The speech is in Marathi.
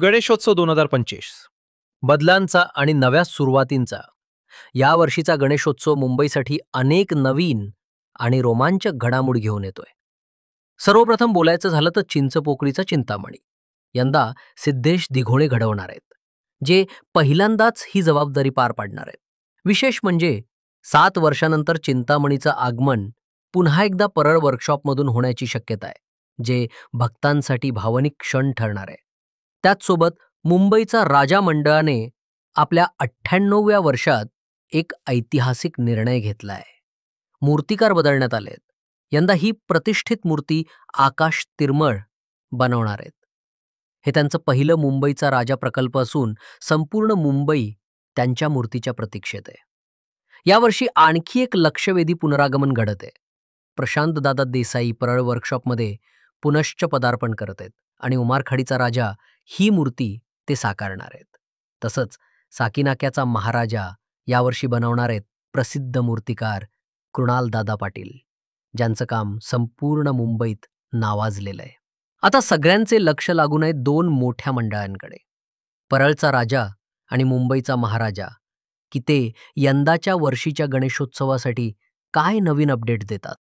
गणेशोत्सव 2025 बदलांचा आणि नव्या सुरुवातींचा. या वर्षीचा गणेशोत्सव मुंबईसाठी अनेक नवीन आणि रोमांचक घडामोडी घेऊन येतोय. सर्वप्रथम बोलायचं झालं तर चिंचपोकळीचा चिंतामणी. यंदा सिद्धेश दिघोळे घडवणार आहेत, जे पहिल्यांदाच ही जबाबदारी पार पाडणार आहेत. विशेष म्हणजे 7 वर्षानंतर चिंतामणीचं आगमन पुन्हा एकदा परळ वर्कशॉपमधून होण्याची शक्यता आहे, जे भक्तांसाठी भावनिक क्षण ठरणार आहे. त्याचसोबत मुंबईचा राजा मंडळाने आपल्या 98व्या वर्षात एक ऐतिहासिक निर्णय घेतलाय. मूर्तिकार बदलण्यात आलेत. यंदा ही प्रतिष्ठित मूर्ती आकाश तिरमळ बनवणार आहेत. हे त्यांचं पहिलं मुंबईचा राजा प्रकल्प असून संपूर्ण मुंबई त्यांच्या मूर्तीच्या प्रतीक्षेत आहे. यावर्षी आणखी एक लक्षवेधी पुनरागमन घडत आहे. प्रशांत दादा देसाई परळ वर्कशॉपमध्ये पुनश्च पदार्पण करत आहेत आणि उमारखाडीचा राजा ही मूर्ती ते साकारणार आहेत. तसंच साकीनाक्याचा महाराजा यावर्षी बनवणार आहेत प्रसिद्ध मूर्तिकार कृणाल दादा पाटील, ज्यांचं काम संपूर्ण मुंबईत नावाजलेलं आहे. आता सगळ्यांचे लक्ष लागून आहे 2 मोठ्या मंडळांकडे, परळचा राजा आणि मुंबईचा महाराजा, की ते यंदाच्या वर्षीच्या गणेशोत्सवासाठी काय नवीन अपडेट देतात.